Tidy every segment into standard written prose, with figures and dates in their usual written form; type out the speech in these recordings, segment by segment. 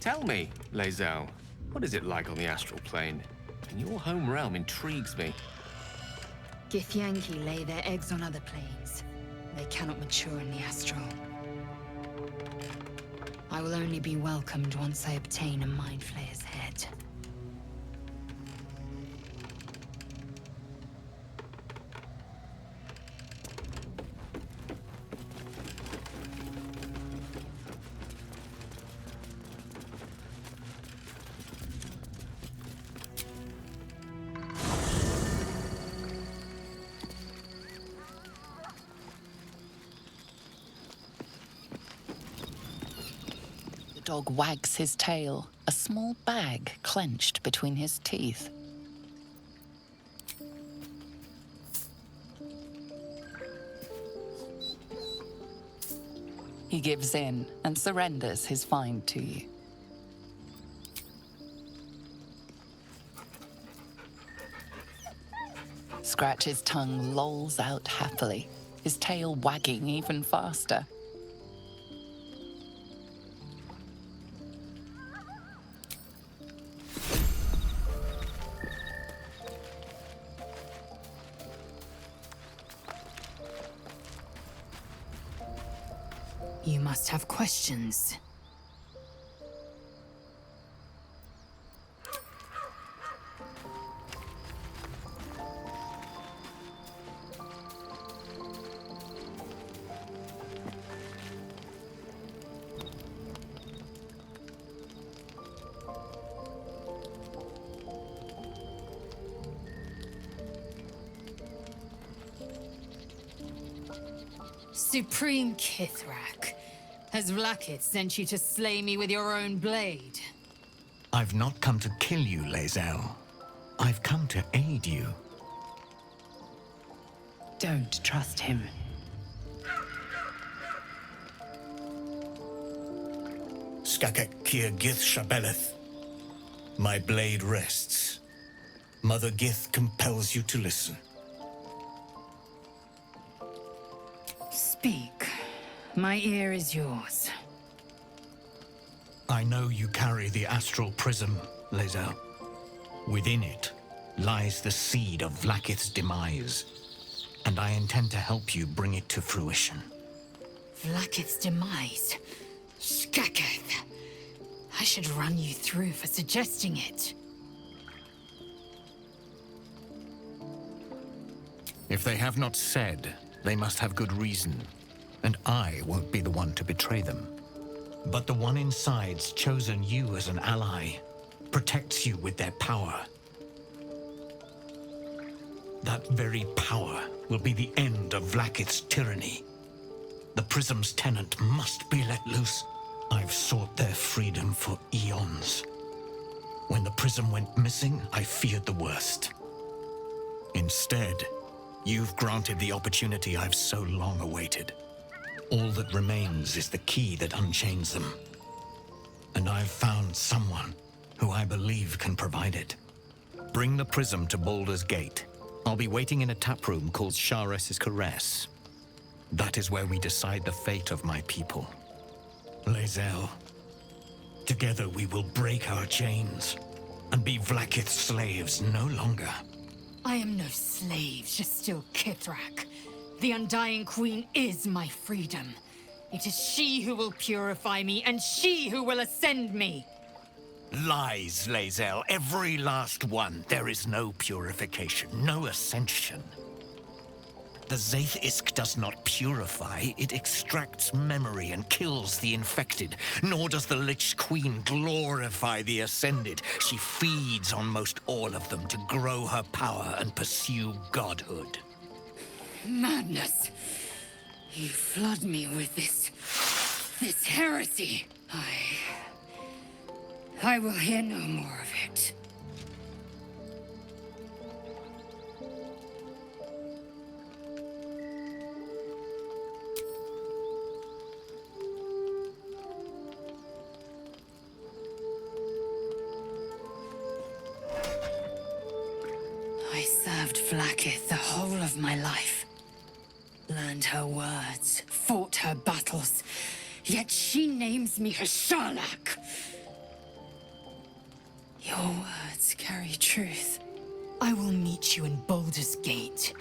Tell me, Lae'zel, what is it like on the astral plane? And your home realm intrigues me. Githyanki lay their eggs on other planes. They cannot mature in the astral. I will only be welcomed once I obtain a Mind Flayer's head. The dog wags his tail, a small bag clenched between his teeth. He gives in and surrenders his find to you. Scratch's tongue lolls out happily, his tail wagging even faster. You must have questions. Supreme Kithrak, has Vlakith sent you to slay me with your own blade? I've not come to kill you, Lae'zel. I've come to aid you. Don't trust him. Skakek Kir Gith Shabeleth. My blade rests. Mother Gith compels you to listen. Speak. My ear is yours. I know you carry the astral prism, Lae'zel. Within it lies the seed of Vlakith's demise, and I intend to help you bring it to fruition. Vlakith's demise? Skaketh. I should run you through for suggesting it. If they have not said, they must have good reason, and I won't be the one to betray them. But the one inside's chosen you as an ally, protects you with their power. That very power will be the end of Vlakith's tyranny. The prism's tenant must be let loose. I've sought their freedom for eons. When the prism went missing, I feared the worst. Instead, you've granted the opportunity I've so long awaited. All that remains is the key that unchains them. And I've found someone who I believe can provide it. Bring the prism to Baldur's Gate. I'll be waiting in a taproom called Shares's Caress. That is where we decide the fate of my people. Lae'zel, together we will break our chains and be Vlakith's slaves no longer. I am no slave, just still Kithrak. The Undying Queen is my freedom. It is she who will purify me, and she who will ascend me. Lies, Lae'zel, every last one. There is no purification, no ascension. The Zaith-Isk does not purify, it extracts memory and kills the infected. Nor does the Lich Queen glorify the ascended. She feeds on most all of them to grow her power and pursue godhood. Madness! You flood me with this heresy. I will hear no more of it. I served Vlakith the whole of my life. Learned her words, fought her battles, yet she names me her Sharlak. Your words carry truth. I will meet you in Baldur's Gate.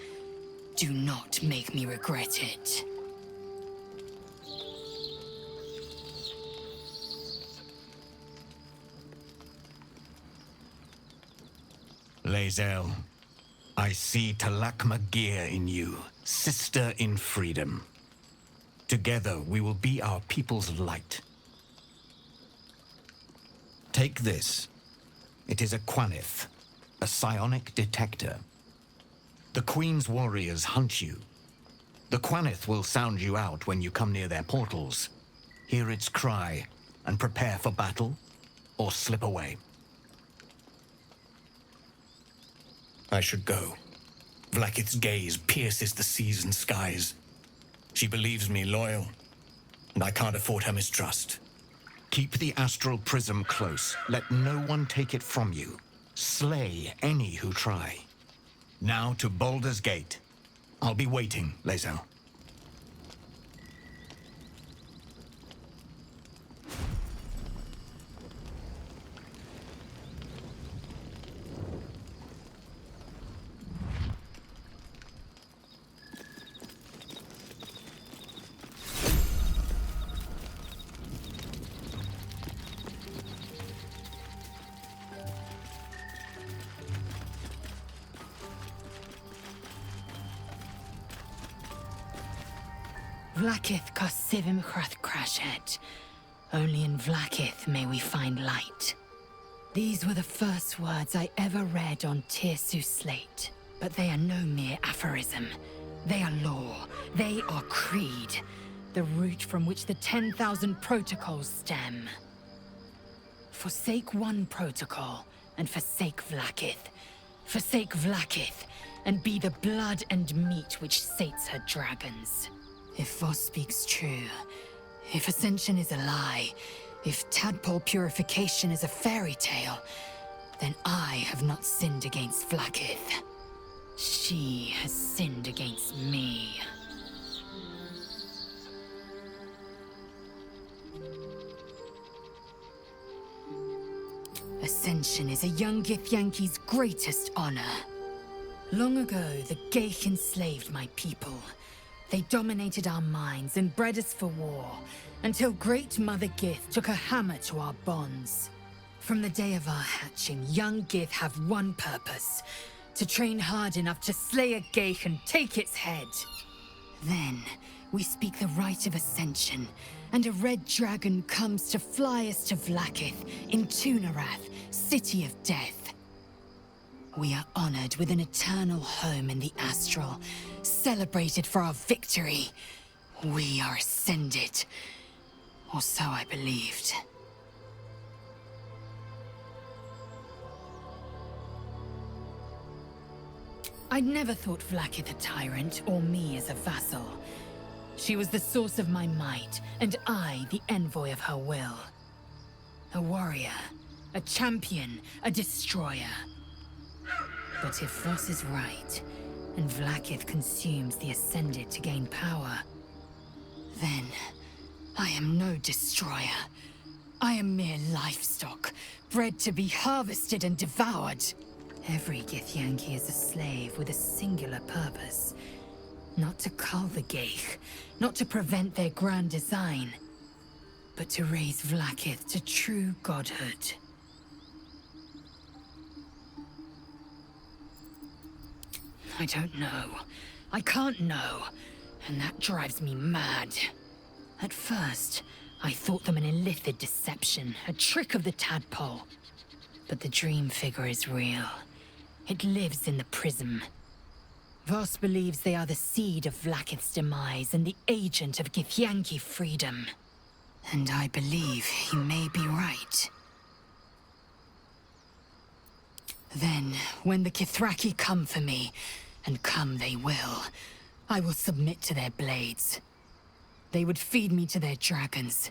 Do not make me regret it. Lae'zel, I see Talakma Gear in you, sister in freedom. Together we will be our people's light. Take this. It is a Quanith, a psionic detector. The Queen's warriors hunt you. The Quanith will sound you out when you come near their portals. Hear its cry and prepare for battle, or slip away. I should go. Vlaakith's gaze pierces the seas and skies. She believes me loyal, and I can't afford her mistrust. Keep the astral prism close. Let no one take it from you. Slay any who try. Now to Baldur's Gate. I'll be waiting, Lae'zel. Vlaakith Kosivim Chrath Crashet. Only in Vlaakith may we find light. These were the first words I ever read on Tirsu slate. But they are no mere aphorism. They are law. They are creed. The root from which the 10,000 protocols stem. Forsake one protocol, and forsake Vlaakith. Forsake Vlaakith, and be the blood and meat which sates her dragons. If Voss speaks true, if Ascension is a lie, if tadpole purification is a fairy tale, then I have not sinned against Vlaakith. She has sinned against me. Ascension is a young Githyanki's greatest honor. Long ago, the Geich enslaved my people. They dominated our minds and bred us for war, until Great Mother Gith took a hammer to our bonds. From the day of our hatching, young Gith have one purpose: to train hard enough to slay a Geich and take its head. Then, we speak the rite of Ascension, and a red dragon comes to fly us to Vlaakith in Tunarath, City of Death. We are honored with an eternal home in the astral, celebrated for our victory. We are ascended. Or so I believed. I'd never thought Vlaakith a tyrant, or me as a vassal. She was the source of my might, and I the envoy of her will. A warrior, a champion, a destroyer. But if Voss is right, and Vlaakith consumes the Ascended to gain power, then I am no destroyer. I am mere livestock, bred to be harvested and devoured. Every Githyanki is a slave with a singular purpose. Not to cull the Geich, not to prevent their grand design, but to raise Vlaakith to true godhood. I don't know. I can't know. And that drives me mad. At first, I thought them an illithid deception, a trick of the tadpole. But the dream figure is real. It lives in the prism. Voss believes they are the seed of Vlaakith's demise and the agent of Githyanki freedom. And I believe he may be right. Then, when the Kithraki come for me, and come they will, I will submit to their blades. They would feed me to their dragons,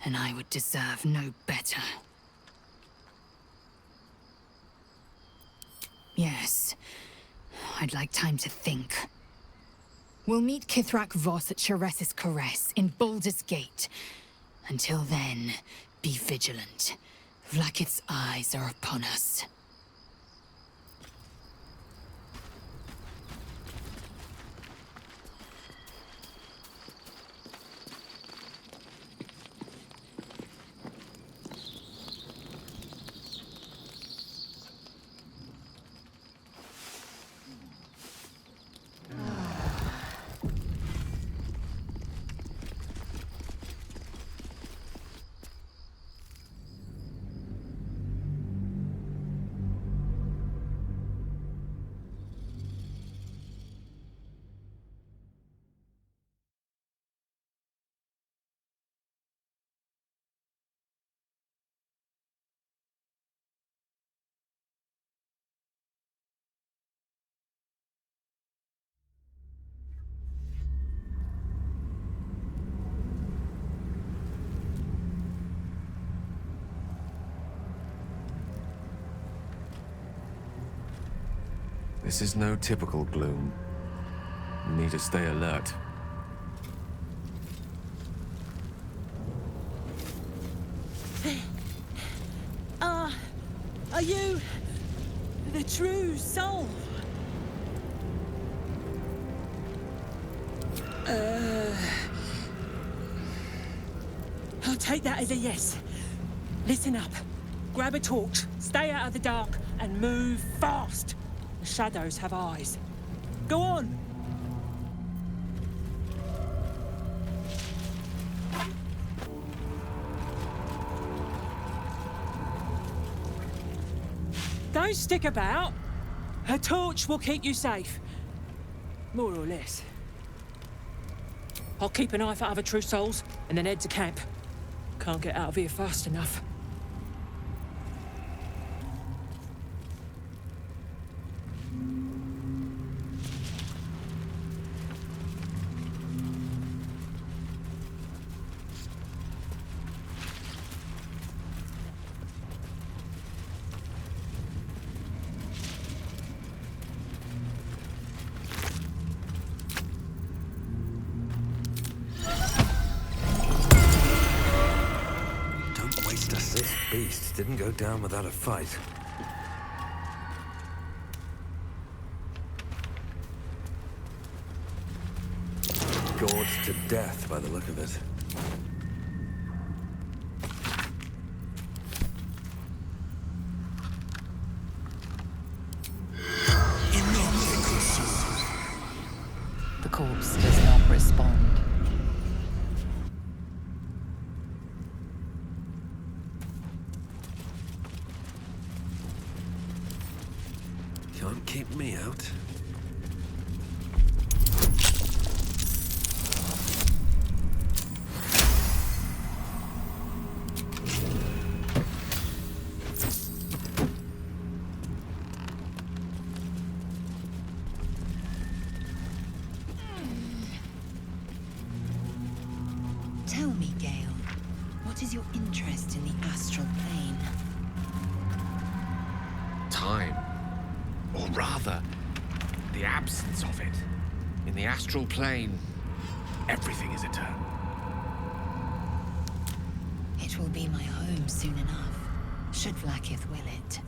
and I would deserve no better. Yes, I'd like time to think. We'll meet Kithrak Voss at Chares's Caress in Baldur's Gate. Until then, be vigilant. Vlaakith's eyes are upon us. This is no typical gloom. You need to stay alert. Are you the true soul? I'll take that as a yes. Listen up. Grab a torch, stay out of the dark, and move fast. The shadows have eyes. Go on! Don't stick about. A torch will keep you safe. More or less. I'll keep an eye for other true souls, and then head to camp. Can't get out of here fast enough. This beast didn't go down without a fight. Gorged to death by the look of it. The corpse does not respond. Can't keep me out. Tell me, Gale, what is your interest in the astral plane? Time. Or rather, the absence of it. In the astral plane, everything is eternal. It will be my home soon enough, should Vlaakith will it.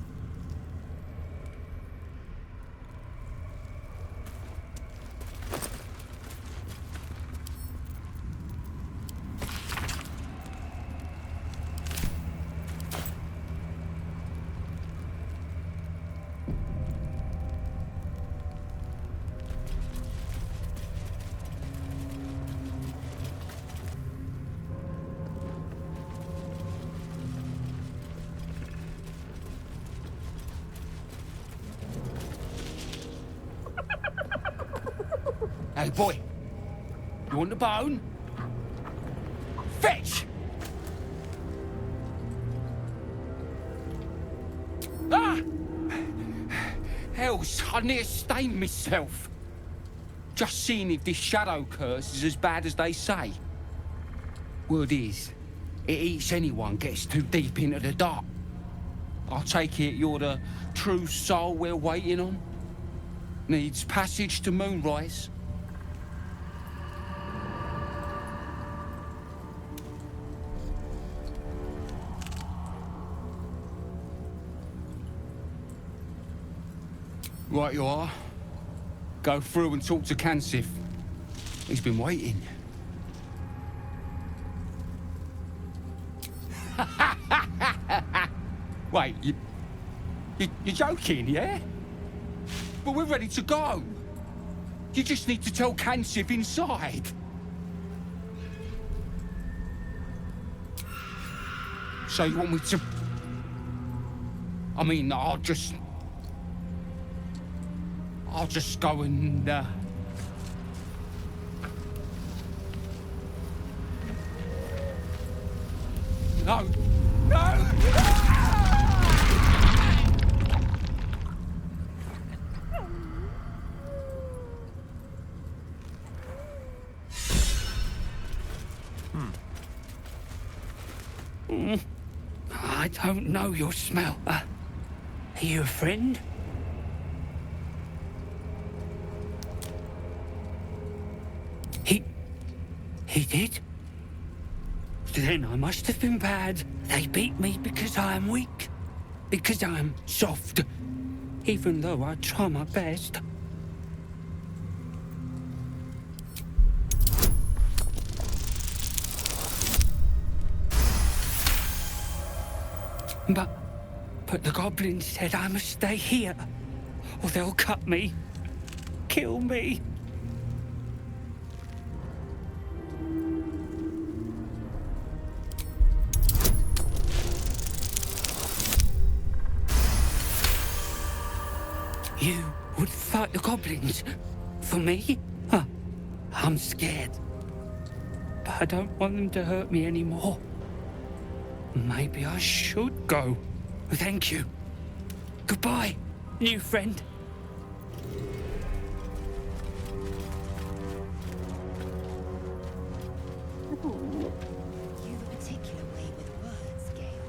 Hey, boy. You want the bone? Fetch! Ah! Hells, I near stained myself. Just seeing if this shadow curse is as bad as they say. Word is, it eats anyone gets too deep into the dark. I take it you're the true soul we're waiting on? Needs passage to Moonrise? Right you are. Go through and talk to Kansif. He's been waiting. Wait, you're joking, yeah? But we're ready to go. You just need to tell Kansif inside. So you want me to... I mean, I'll just go and, No! No! I don't know your smell. Are you a friend? He did? Then I must have been bad. They beat me because I am weak. Because I am soft. Even though I try my best. But the goblins said I must stay here, or they'll cut me, kill me. You would fight the goblins for me? Huh. I'm scared, but I don't want them to hurt me anymore. Maybe I should go. Thank you. Goodbye, new friend. You've a particular way with words, Gale.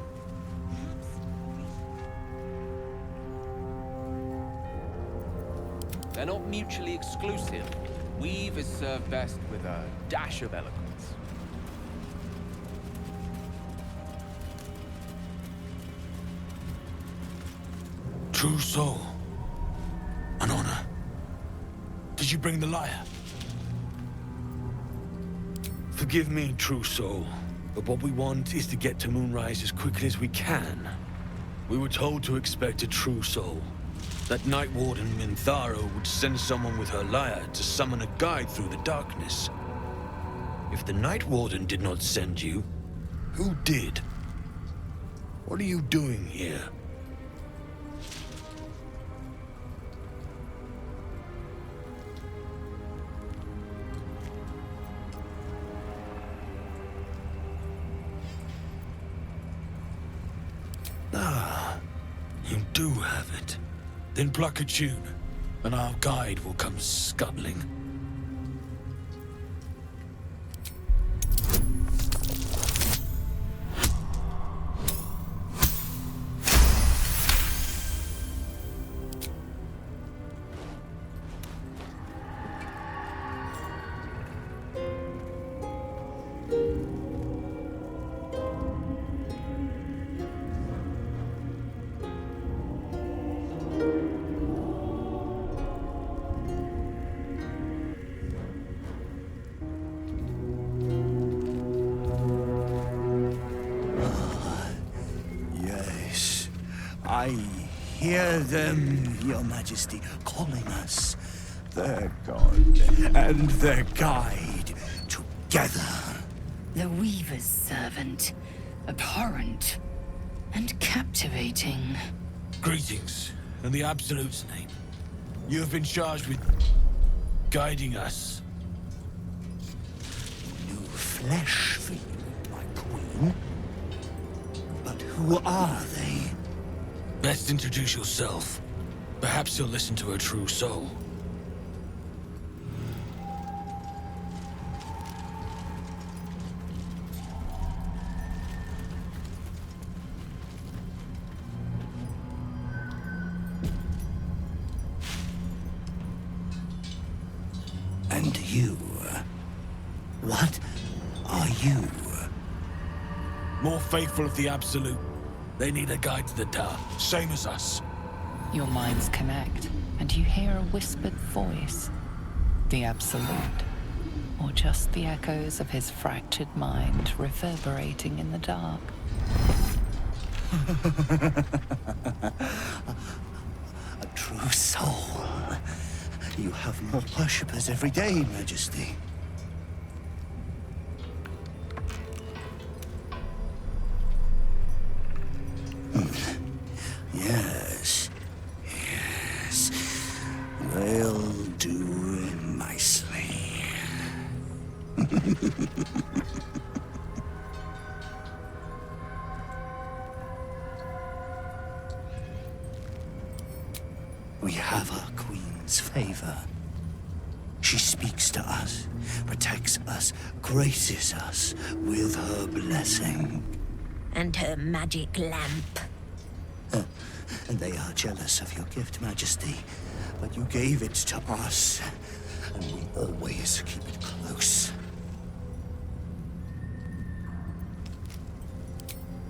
They're not mutually exclusive. Weave is served best with a dash of eloquence. True soul. An honor. Did you bring the lyre? Forgive me, true soul, but what we want is to get to Moonrise as quickly as we can. We were told to expect a true soul. That Night Warden Minthara would send someone with her lyre to summon a guide through the darkness. If the Night Warden did not send you, who did? What are you doing here? Ah, you do have it. Then pluck a tune, and our guide will come scuttling. I hear them, Your Majesty, calling us. Their god and their guide together. The Weaver's servant. Abhorrent. And captivating. Greetings, in the Absolute's name. You have been charged with guiding us. New flesh for you, my queen. But who are they? Best introduce yourself. Perhaps you'll listen to a true soul. And you? What are you? More faithful of the Absolute. They need a guide to the dark, same as us. Your minds connect. and you hear a whispered voice, the Absolute, or just the echoes of his fractured mind reverberating in the dark. A true soul. You have more worshippers every day, Majesty. Yes. They'll do nicely. We have our queen's favor. She speaks to us, protects us, graces us with her blessing. And her magic lamp. And they are jealous of your gift, Majesty. But you gave it to us, and we always keep it close.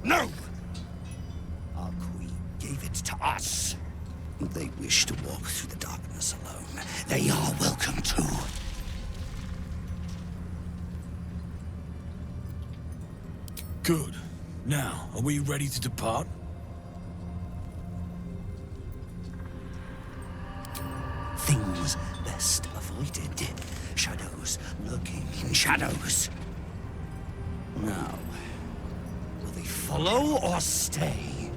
No! Our queen gave it to us. If they wish to walk through the darkness alone, they are welcome to. Good. Now, are we ready to depart? Things best avoided. Shadows lurking in shadows. Now, will they follow or stay?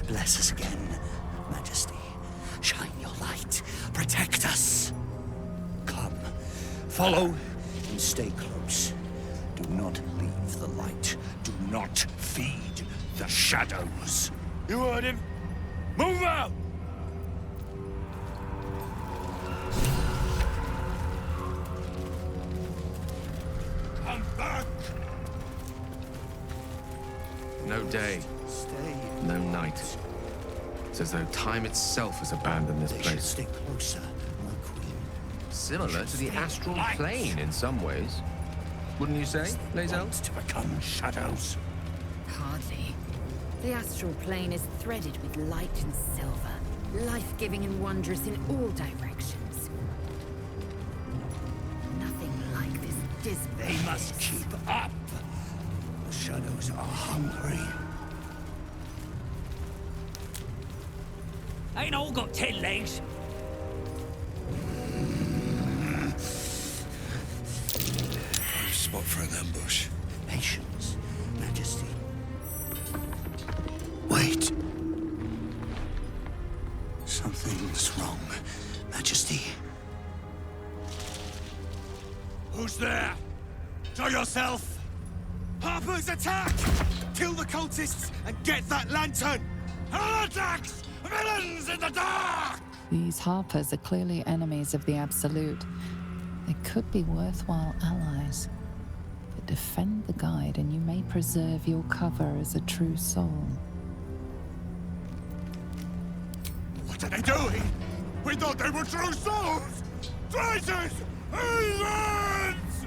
Bless us again, Majesty. Shine your light. Protect us. Come, follow and stay close. Do not leave the light. Do not feed the shadows. You heard him. Move out! Come back! No day, Stay. no night. It's as though time itself has abandoned this They should place. stay closer, my queen. Similar to the astral plane in some ways. Wouldn't you say, Lazel? Want to become shadows. Hardly. The astral plane is threaded with light and silver, life-giving and wondrous in all directions. Nothing like this dismal. They must keep up. The shadows are hungry. Ain't all got 10 legs. Spot for an ambush. Patience, Majesty. Wait. Something's wrong, Majesty. Who's there? Show yourself! Harper's attack! Kill the cultists and get that lantern! Heretics! Villains in the dark! These Harpers are clearly enemies of the Absolute. They could be worthwhile allies. But defend the guide and you may preserve your cover as a true soul. What are they doing? We thought they were true souls! Traitors! Heathens!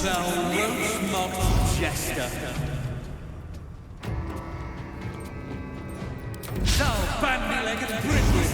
Thou roach-mocked jester. Thou bandy-legged princess.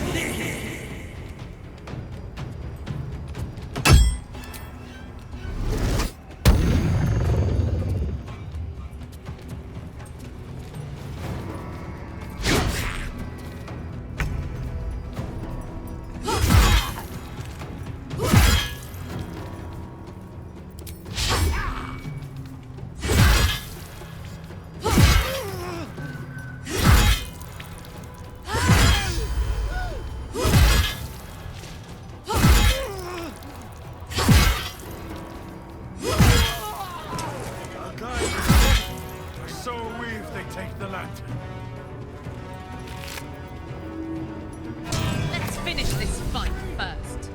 Let's finish this fight first.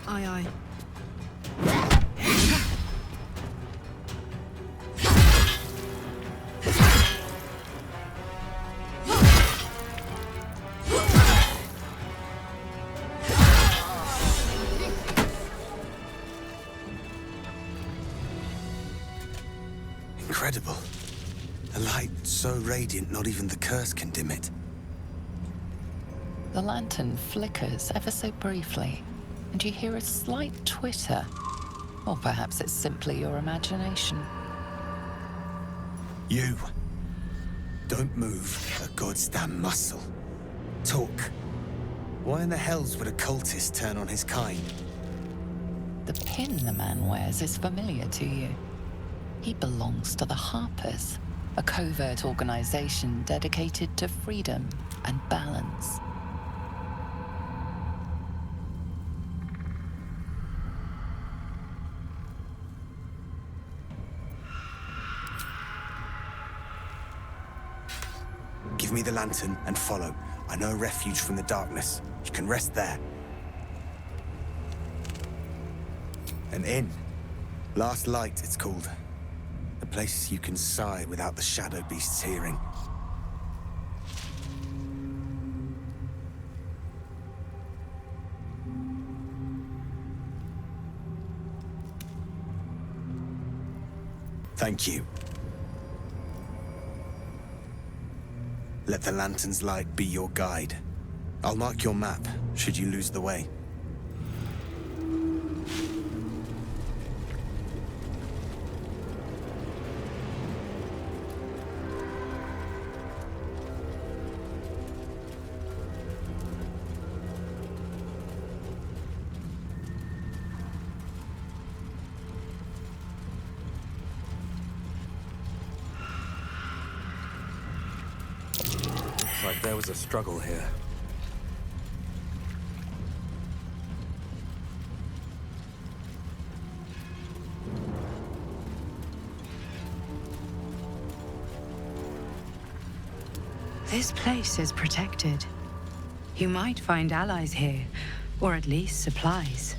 Aye, aye. Incredible. A light so radiant not even the curse can dim it. The lantern flickers ever so briefly, and you hear a slight twitter. Or perhaps it's simply your imagination. You. Don't move a goddamn muscle. Talk. Why in the hells would a cultist turn on his kind? The pin the man wears is familiar to you. He belongs to the Harpers, a covert organization dedicated to freedom and balance. Give me the lantern and follow. I know a refuge from the darkness. You can rest there. An inn. Last Light, it's called. A place you can sigh without the shadow beasts hearing. Thank you. Let the lantern's light be your guide. I'll mark your map, should you lose the way. Looks like there was a struggle here. This place is protected. You might find allies here, or at least supplies.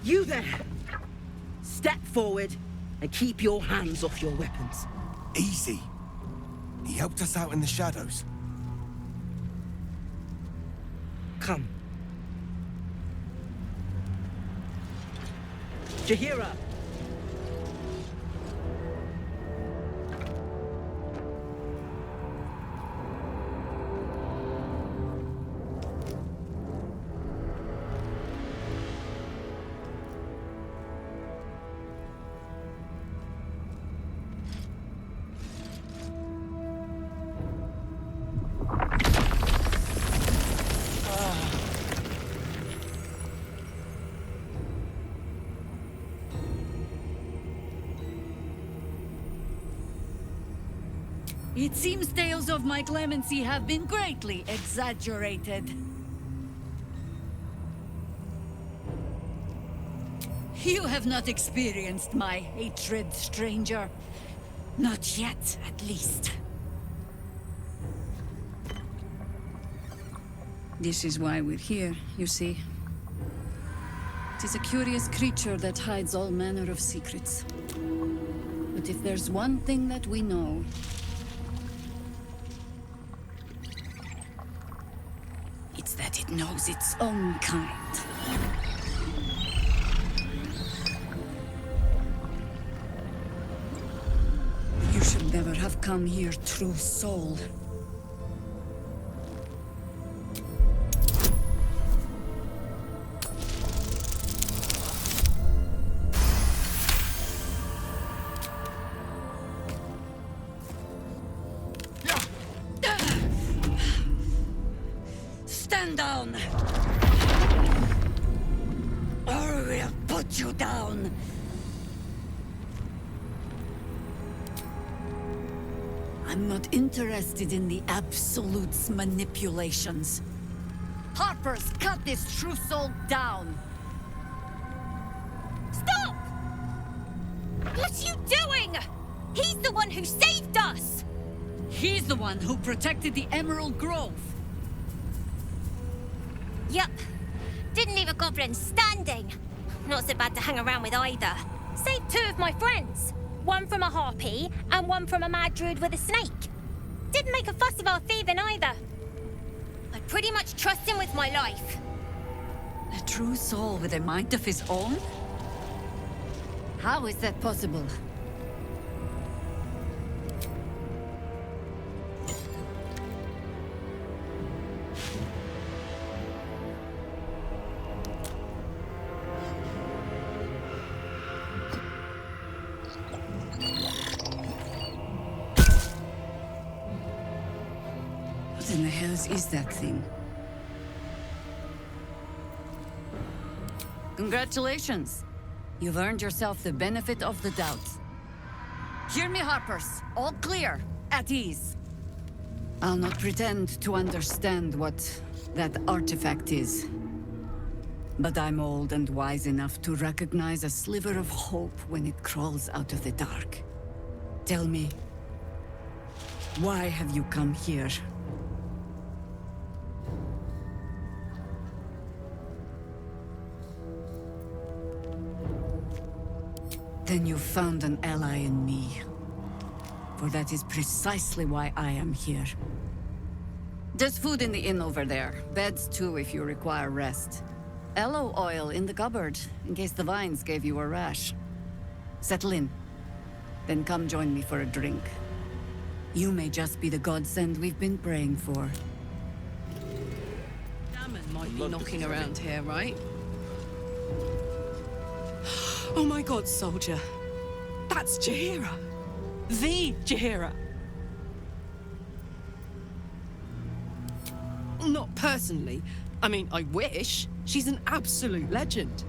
You there! Step forward and keep your hands off your weapons. Easy. He helped us out in the shadows. Come. Jahira! It seems tales of my clemency have been greatly exaggerated. You have not experienced my hatred, stranger. Not yet, at least. This is why we're here, you see. It is a curious creature that hides all manner of secrets. But if there's one thing that we know, it's that it knows its own kind. You should never have come here, true soul. Stand down! Or we'll put you down! I'm not interested in the Absolute's manipulations. Harpers, cut this true soul down! Stop! What are you doing? He's the one who saved us! He's the one who protected the Emerald Grove. Yup. Didn't leave a goblin standing. Not so bad to hang around with either. Saved two of my friends. One from a harpy, and one from a mad druid with a snake. Didn't make a fuss of our thieving either. I'd pretty much trust him with my life. A true soul with a mind of his own? How is that possible? What in the hells is that thing? Congratulations. You've earned yourself the benefit of the doubt. Hear me, Harpers. All clear. At ease. I'll not pretend to understand what that artifact is. But I'm old and wise enough to recognize a sliver of hope when it crawls out of the dark. Tell me, why have you come here? Then you've found an ally in me. For that is precisely why I am here. There's food in the inn over there. Beds too if you require rest. Aloe oil in the cupboard, in case the vines gave you a rash. Settle in. Then come join me for a drink. You may just be the godsend we've been praying for. Gammon might be knocking around here, right? Oh my god, soldier. That's Jaheira. The Jaheira. Not personally. I mean, I wish. She's an absolute legend.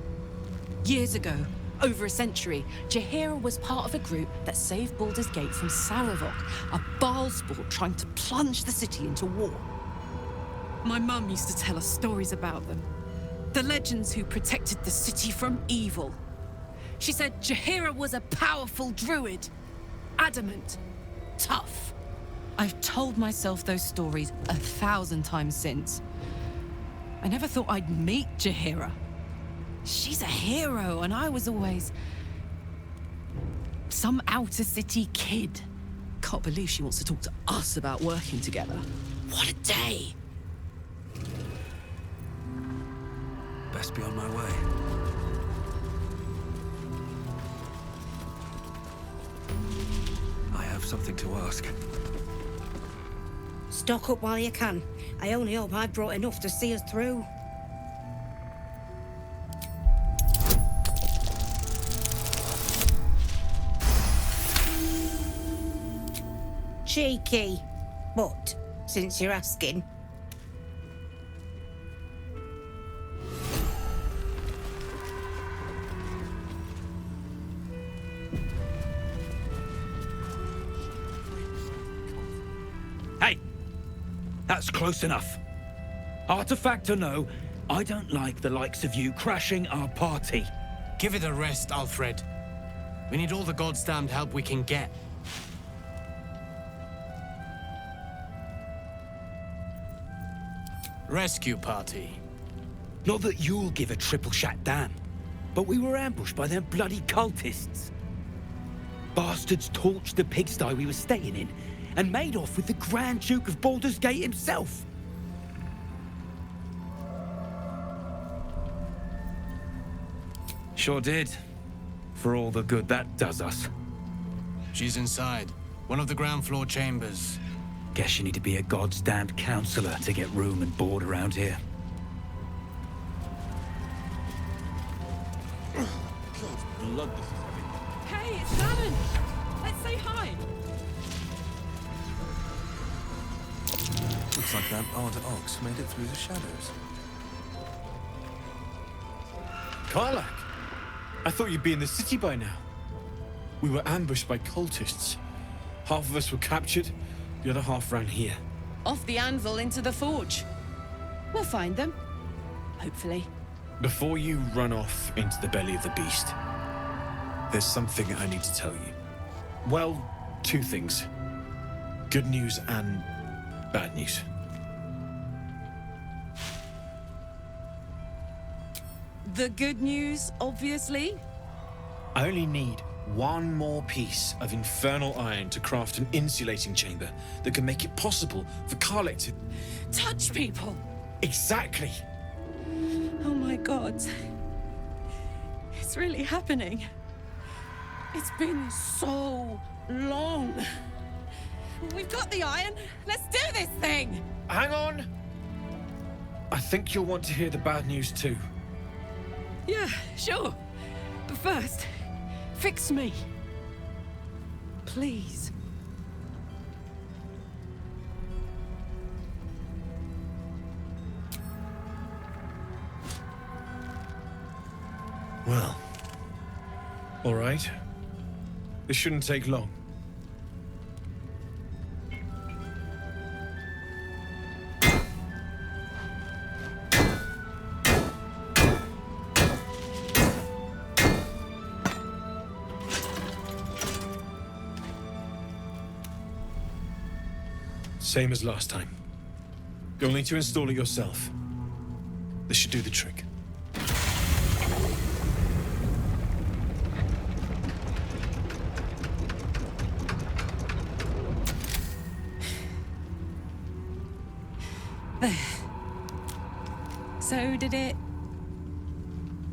Years ago, over a century, Jaheira was part of a group that saved Baldur's Gate from Saravok, a Baalsport trying to plunge the city into war. My mum used to tell us stories about them. The legends who protected the city from evil. She said Jaheira was a powerful druid. Adamant. Tough. I've told myself those stories 1,000 times since. I never thought I'd meet Jaheira. She's a hero, and I was always some outer city kid. Can't believe she wants to talk to us about working together. What a day! Best be on my way. I have something to ask. Stock up while you can. I only hope I brought enough to see us through. Cheeky. But, since you're asking... Hey! That's close enough. Artifact or no, I don't like the likes of you crashing our party. Give it a rest, Alfred. We need all the goddamned help we can get. Rescue party. Not that you'll give a triple shot damn, but we were ambushed by them bloody cultists. Bastards torched the pigsty we were staying in and made off with the Grand Duke of Baldur's Gate himself. Sure did. For all the good that does us. She's inside. One of the ground floor chambers. Guess you need to be a goddamned counselor to get room and board around here. God's blood, this is heavy. Hey, it's Gammon! Let's say hi! Looks like that odd ox made it through the shadows. Karlach! I thought you'd be in the city by now. We were ambushed by cultists. Half of us were captured, the other half ran here. Off the anvil into the forge. We'll find them. Hopefully. Before you run off into the belly of the beast, there's something I need to tell you. Well, two things. Good news and bad news. The good news, obviously. I only need one more piece of infernal iron to craft an insulating chamber that can make it possible for Karlach to... touch people! Exactly! Oh my God. It's really happening. It's been so long. We've got the iron. Let's do this thing. Hang on. I think you'll want to hear the bad news too. Yeah, sure. But first, fix me. Please. Well, all right. This shouldn't take long. Same as last time. You'll need to install it yourself. This should do the trick. There. So did it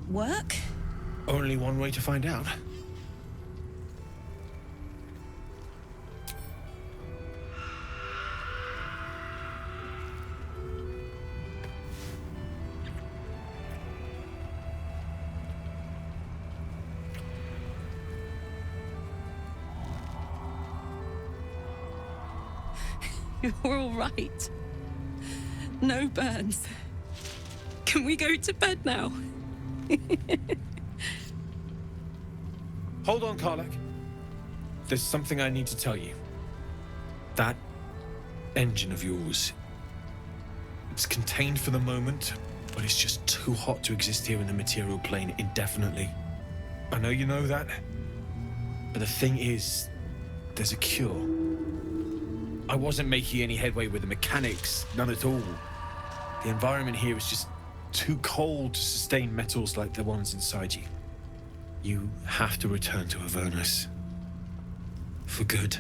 work? Only one way to find out. You're all right. No burns. Can we go to bed now? Hold on, Karlak. There's something I need to tell you. That engine of yours, it's contained for the moment, but it's just too hot to exist here in the material plane indefinitely. I know you know that, but the thing is, there's a cure. I wasn't making any headway with the mechanics, none at all. The environment here is just too cold to sustain metals like the ones inside you. You have to return to Avernus. For good.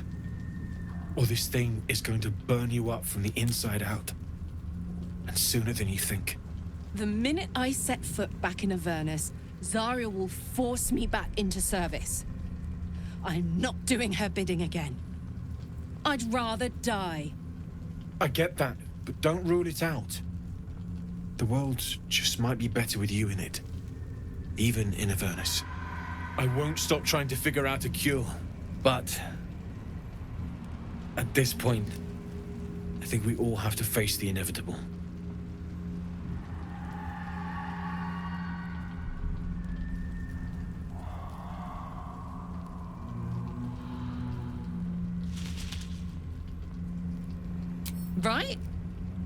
Or this thing is going to burn you up from the inside out. And sooner than you think. The minute I set foot back in Avernus, Zarya will force me back into service. I'm not doing her bidding again. I'd rather die. I get that, but don't rule it out. The world just might be better with you in it. Even in Avernus. I won't stop trying to figure out a cure, but at this point, I think we all have to face the inevitable. Right?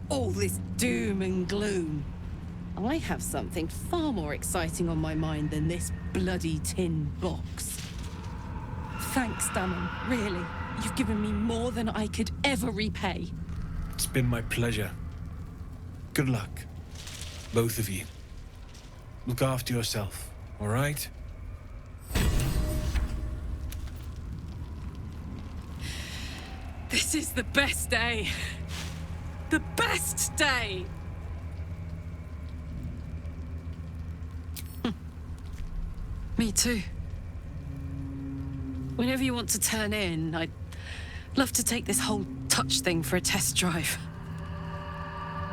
All this doom and gloom. I have something far more exciting on my mind than this bloody tin box. Thanks, Damon, really. You've given me more than I could ever repay. It's been my pleasure. Good luck, both of you. Look after yourself, all right? This is the best day. The best day! Me too. Whenever you want to turn in, I'd love to take this whole touch thing for a test drive.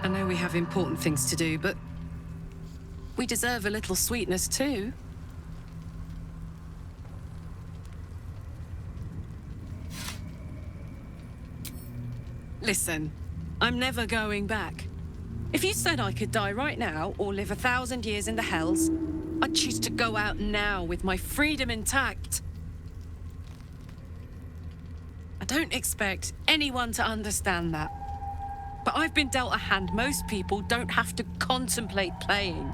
I know we have important things to do, but we deserve a little sweetness too. Listen, I'm never going back. If you said I could die right now or live 1,000 years in the hells, I'd choose to go out now with my freedom intact. I don't expect anyone to understand that. But I've been dealt a hand most people don't have to contemplate playing.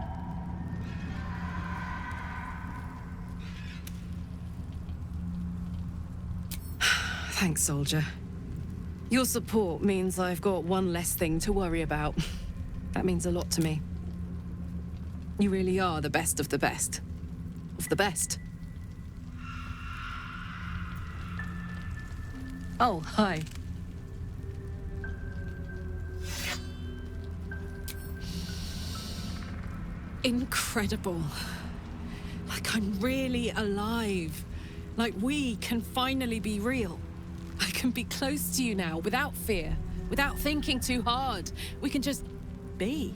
Thanks, soldier. Your support means I've got one less thing to worry about. That means a lot to me. You really are the best of the best. Of the best. Oh, hi. incredible. Like I'm really alive. Like we can finally be real. I can be close to you now without fear, without thinking too hard. We can just be.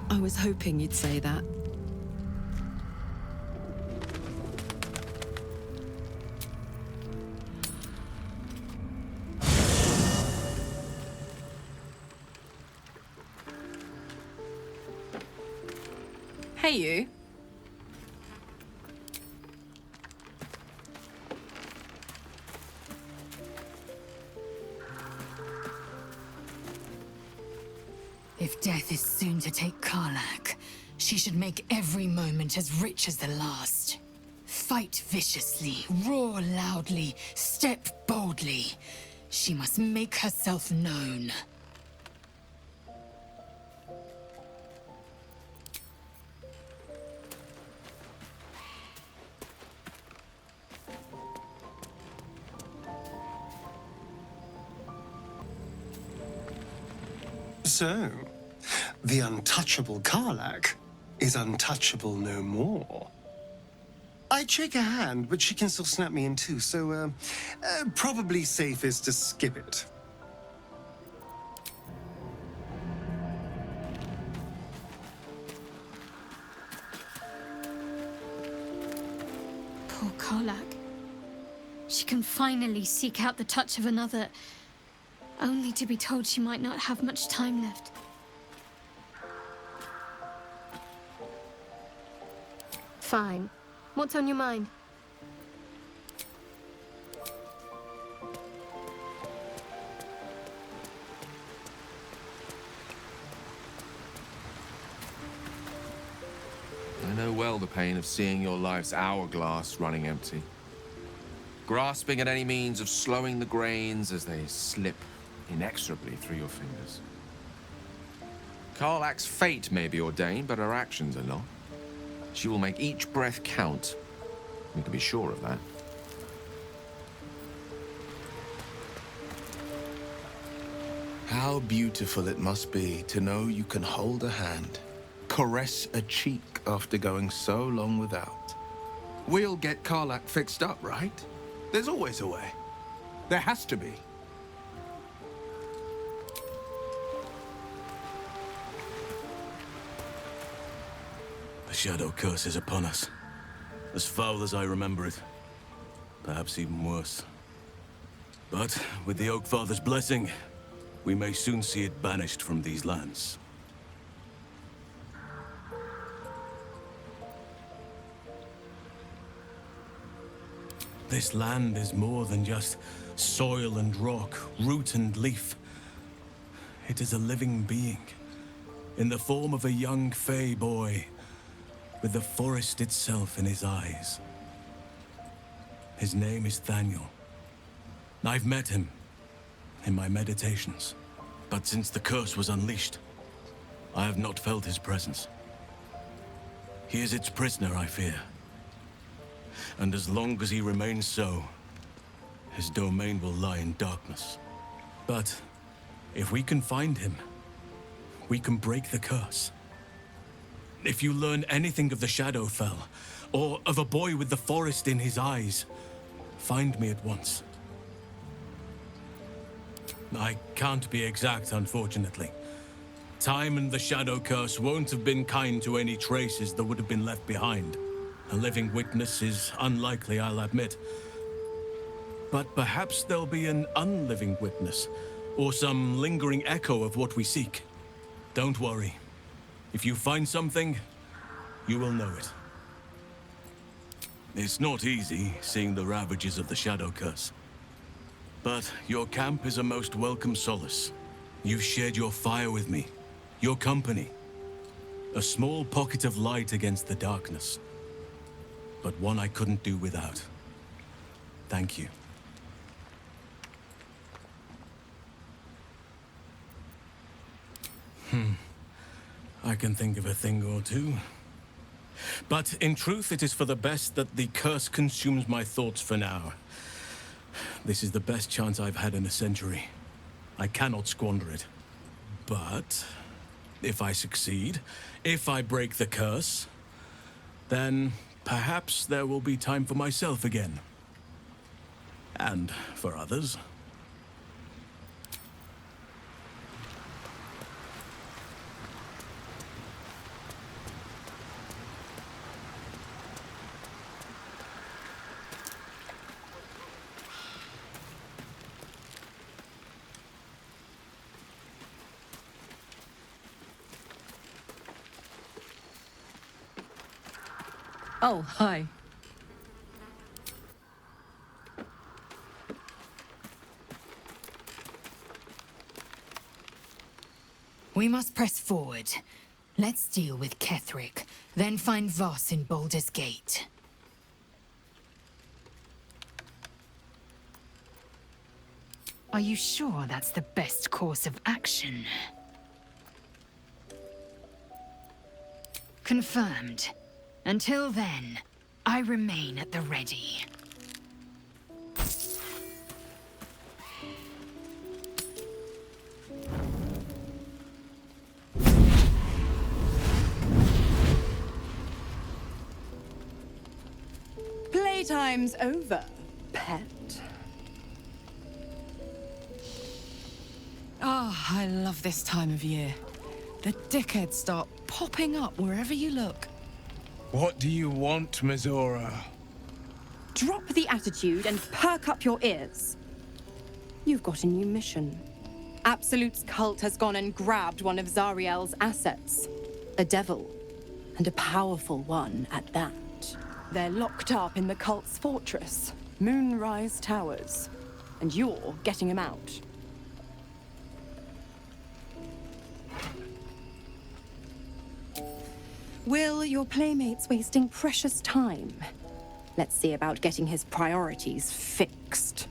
I was hoping you'd say that. Hey, you. If death is soon to take Karlach, she should make every moment as rich as the last. Fight viciously, roar loudly, step boldly. She must make herself known. So, the untouchable Karlach is untouchable no more. I'd shake her hand, but she can still snap me in two, so, probably safest to skip it. Poor Karlach. She can finally seek out the touch of another, only to be told she might not have much time left. Fine. What's on your mind? I know well the pain of seeing your life's hourglass running empty. Grasping at any means of slowing the grains as they slip inexorably through your fingers. Karlach's fate may be ordained, but her actions are not. She will make each breath count. We can be sure of that. How beautiful it must be to know you can hold a hand, caress a cheek after going so long without. We'll get Karlach fixed up, right? There's always a way. There has to be. The shadow curse is upon us. As foul as I remember it. Perhaps even worse. But with the Oak Father's blessing, we may soon see it banished from these lands. This land is more than just soil and rock, root and leaf. It is a living being, in the form of a young Fey boy, with the forest itself in his eyes. His name is Thaniel. I've met him in my meditations, but since the curse was unleashed, I have not felt his presence. He is its prisoner, I fear. And as long as he remains so, his domain will lie in darkness. But if we can find him, we can break the curse. If you learn anything of the Shadowfell, or of a boy with the forest in his eyes, find me at once. I can't be exact, unfortunately. Time and the Shadow Curse won't have been kind to any traces that would have been left behind. A living witness is unlikely, I'll admit. But perhaps there'll be an unliving witness, or some lingering echo of what we seek. Don't worry. If you find something, you will know it. It's not easy, seeing the ravages of the Shadow Curse. But your camp is a most welcome solace. You've shared your fire with me, your company. A small pocket of light against the darkness. But one I couldn't do without. Thank you. I can think of a thing or two. But in truth, it is for the best that the curse consumes my thoughts for now. This is the best chance I've had in a century. I cannot squander it. But if I succeed, if I break the curse, then perhaps there will be time for myself again. And for others. Oh, hi. We must press forward. Let's deal with Ketherick, then find Voss in Baldur's Gate. Are you sure that's the best course of action? Confirmed. Until then, I remain at the ready. Playtime's over, pet. Ah, I love this time of year. The dickheads start popping up wherever you look. What do you want, Mizora? Drop the attitude and perk up your ears. You've got a new mission. Absolute's cult has gone and grabbed one of Zariel's assets. A devil. And a powerful one at that. They're locked up in the cult's fortress, Moonrise Towers. And you're getting them out. Will, your playmate's wasting precious time. Let's see about getting his priorities fixed.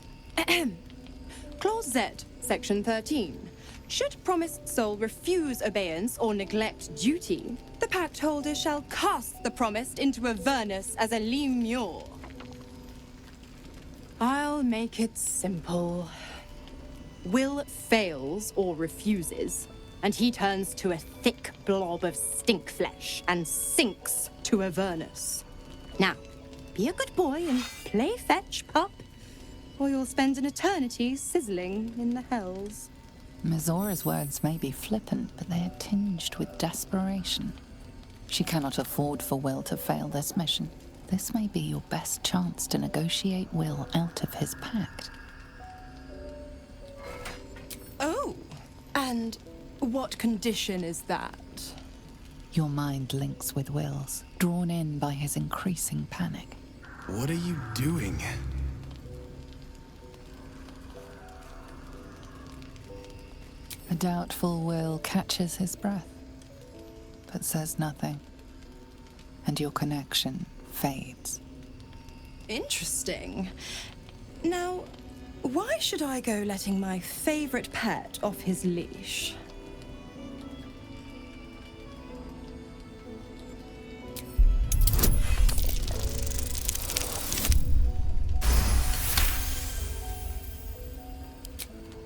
Clause Z, Section 13. Should promised soul refuse obeyance or neglect duty, the pact holder shall cast the promised into Avernus as a lemure. I'll make it simple. Will fails or refuses, and he turns to a thick blob of stink flesh and sinks to Avernus. Now, be a good boy and play fetch, pup, or you'll spend an eternity sizzling in the hells. Mizora's words may be flippant, but they are tinged with desperation. She cannot afford for Will to fail this mission. This may be your best chance to negotiate Will out of his pact. Oh, and what condition is that? Your mind links with Will's, drawn in by his increasing panic. What are you doing? A doubtful Will catches his breath, but says nothing, and your connection fades. Interesting. Now, why should I go letting my favorite pet off his leash?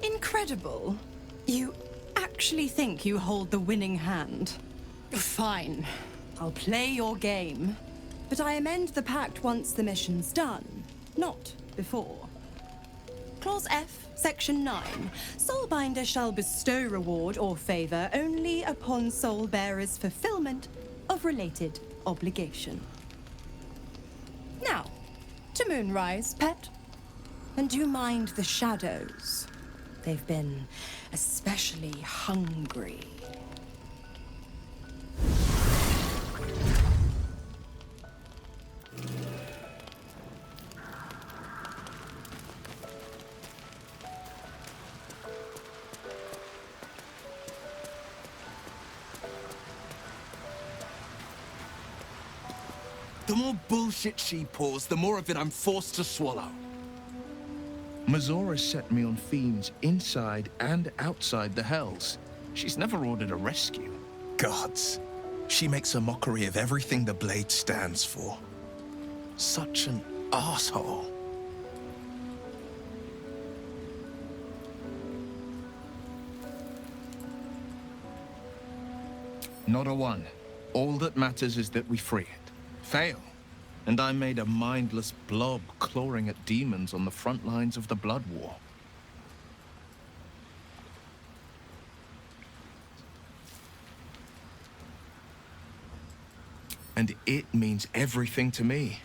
Incredible. You actually think you hold the winning hand? Fine. I'll play your game. But I amend the pact once the mission's done, not before. Clause F, Section 9. Soulbinder shall bestow reward or favor only upon soul bearer's fulfillment of related obligation. Now, to Moonrise, pet. And do mind the shadows. They've been especially hungry. The more bullshit she pours, the more of it I'm forced to swallow. Mizora set me on fiends inside and outside the Hells. She's never ordered a rescue. gods. She makes a mockery of everything the blade stands for. Such an asshole. Not a one. All that matters is that we free it. Fail, and I'm made a mindless blob clawing at demons on the front lines of the Blood War. And it means everything to me.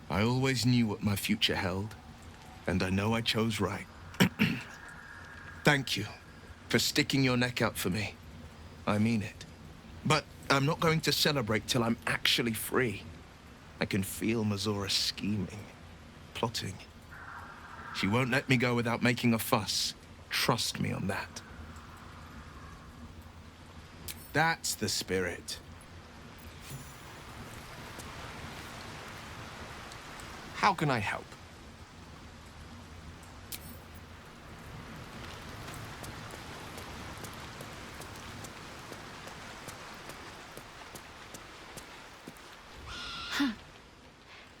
I always knew what my future held, and I know I chose right. Thank you for sticking your neck out for me. I mean it. But I'm not going to celebrate till I'm actually free. I can feel Mazora scheming, plotting. She won't let me go without making a fuss. Trust me on that. That's the spirit. How can I help?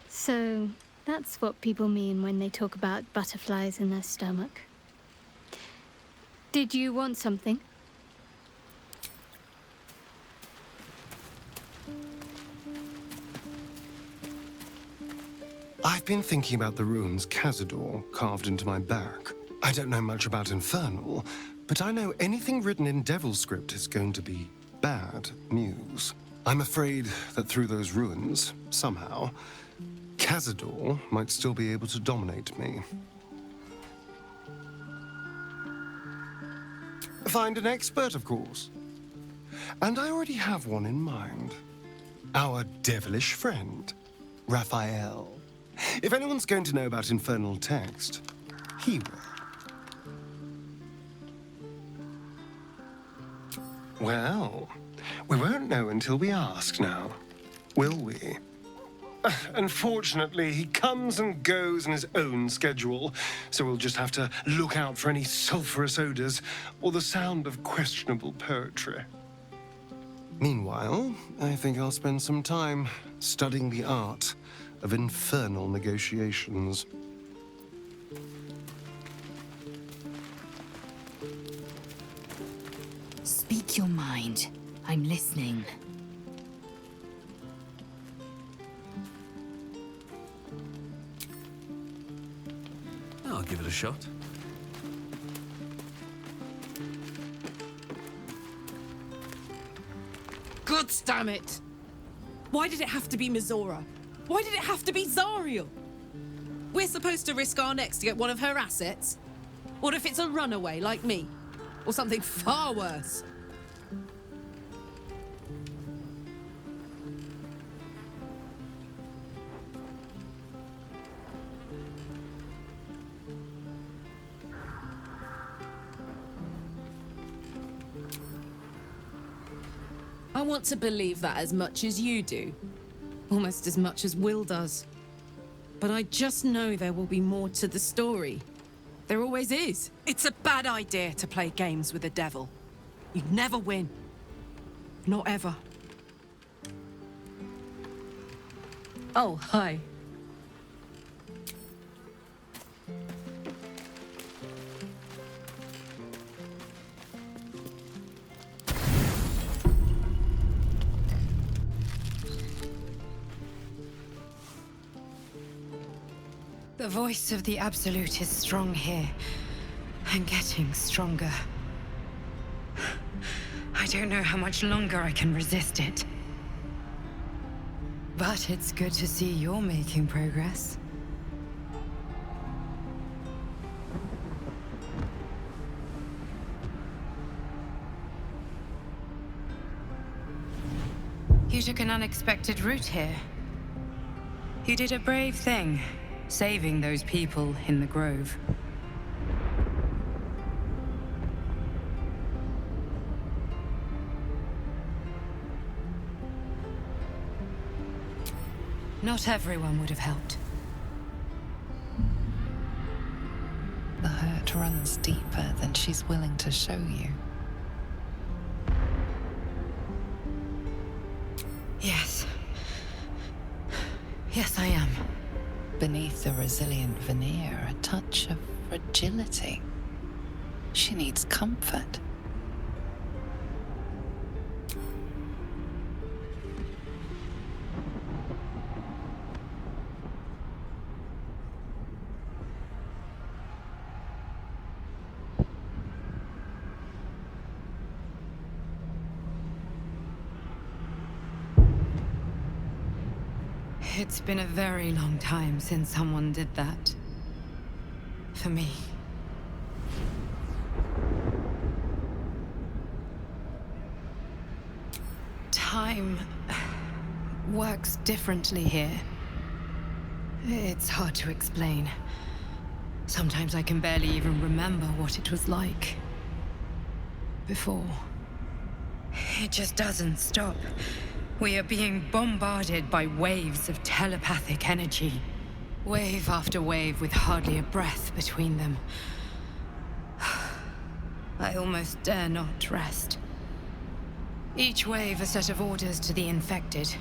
So, that's what people mean when they talk about butterflies in their stomach. Did you want something? I've been thinking about the runes Cazador carved into my back. I don't know much about Infernal, but I know anything written in Devil script is going to be bad news. I'm afraid that through those ruins, somehow, Cazador might still be able to dominate me. Find an expert, of course. And I already have one in mind. Our devilish friend, Raphael. If anyone's going to know about infernal text, he will. Well, we won't know until we ask now, will we? Unfortunately, he comes and goes in his own schedule, so we'll just have to look out for any sulfurous odors or the sound of questionable poetry. Meanwhile, I think I'll spend some time studying the art of infernal negotiations. Speak your mind. I'm listening. I'll give it a shot. God damn it! Why did it have to be Mazora? Why did it have to be Zariel? We're supposed to risk our necks to get one of her assets? What if it's a runaway like me? Or something far worse? I want to believe that as much as you do. Almost as much as Will does. But I just know there will be more to the story. There always is. It's a bad idea to play games with the devil. You'd never win. Not ever. Oh, hi. The voice of the Absolute is strong here, and getting stronger. I don't know how much longer I can resist it. But it's good to see you're making progress. You took an unexpected route here. You did a brave thing. Saving those people in the grove. Not everyone would have helped. The hurt runs deeper than she's willing to show you. resilient veneer a touch of fragility. She needs comfort. It's been a very long time since someone did that. For me. Time works differently here. It's hard to explain. Sometimes I can barely even remember what it was like before. It just doesn't stop. We are being bombarded by waves of telepathic energy. Wave after wave with hardly a breath between them. I almost dare not rest. Each wave a set of orders to the infected.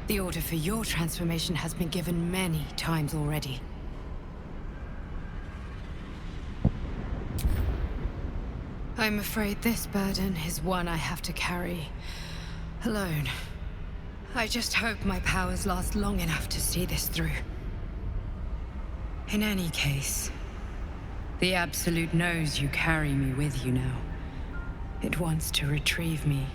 The order for your transformation has been given many times already. I'm afraid this burden is one I have to carry alone. I just hope my powers last long enough to see this through. In any case, the Absolute knows you carry me with you now. It wants to retrieve me.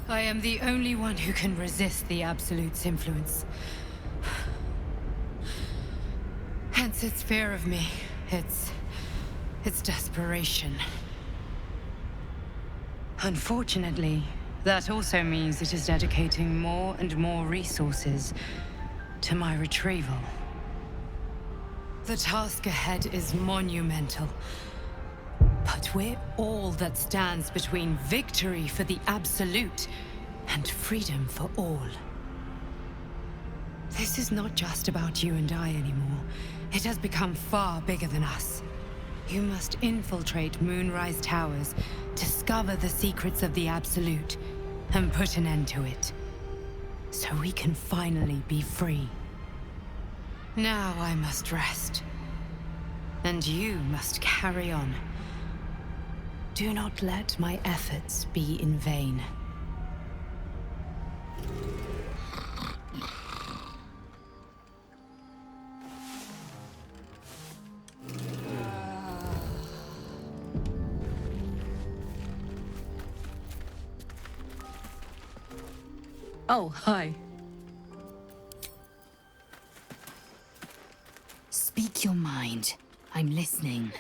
I am the only one who can resist the Absolute's influence. Hence its fear of me, its desperation. Unfortunately, that also means it is dedicating more and more resources to my retrieval. The task ahead is monumental. But we're all that stands between victory for the Absolute and freedom for all. This is not just about you and I anymore. It has become far bigger than us. You must infiltrate Moonrise Towers, discover the secrets of the Absolute, and put an end to it. So we can finally be free. Now I must rest. And you must carry on. Do not let my efforts be in vain. Oh, hi. Speak your mind. I'm listening.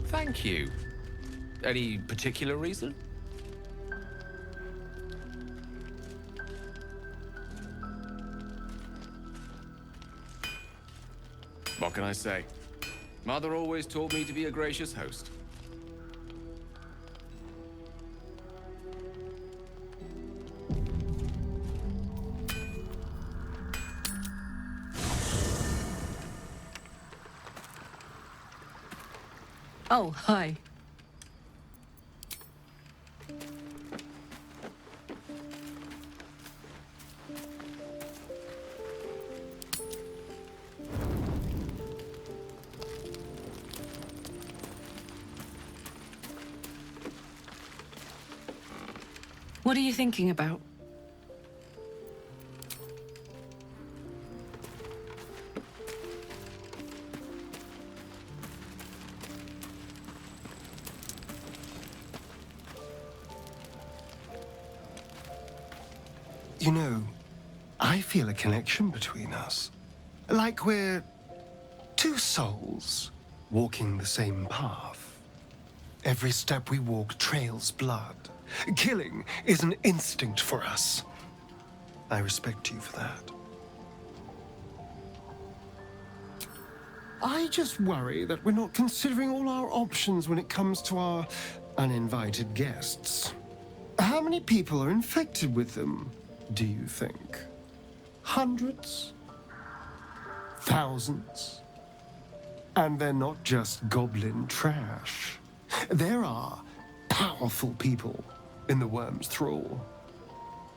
Thank you. Any particular reason? What can I say? Mother always taught me to be a gracious host. Oh, hi. What are you thinking about? You know, I feel a connection between us. Like we're two souls walking the same path. Every step we walk trails blood. Killing is an instinct for us. I respect you for that. I just worry that we're not considering all our options when it comes to our uninvited guests. How many people are infected with them, do you think? Hundreds? Thousands? And they're not just goblin trash. There are powerful people in the worm's thrall.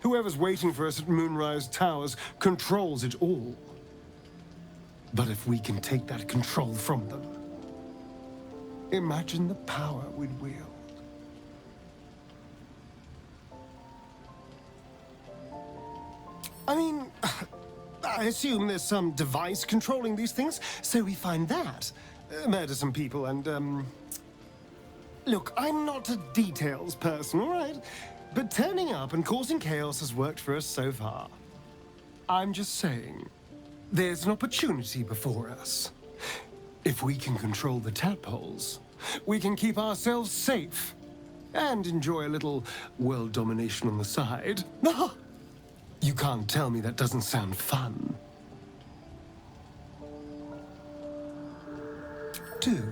Whoever's waiting for us at Moonrise Towers controls it all. But if we can take that control from them, imagine the power we'd wield. I mean, I assume there's some device controlling these things, so we find that. Murder some people and, Look, I'm not a details person, all right? But turning up and causing chaos has worked for us so far. I'm just saying, there's an opportunity before us. If we can control the tadpoles, we can keep ourselves safe and enjoy a little world domination on the side. You can't tell me that doesn't sound fun. Do.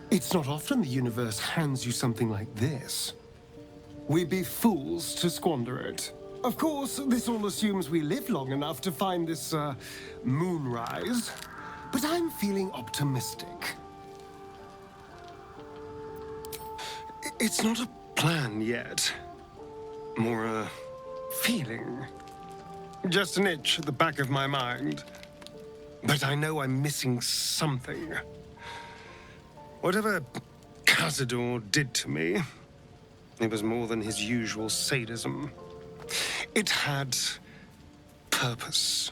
It's not often the universe hands you something like this. We'd be fools to squander it. Of course, this all assumes we live long enough to find this, moonrise. But I'm feeling optimistic. It's not a plan yet. More a feeling. Just an itch at the back of my mind. But I know I'm missing something. Whatever Cazador did to me, it was more than his usual sadism. It had purpose.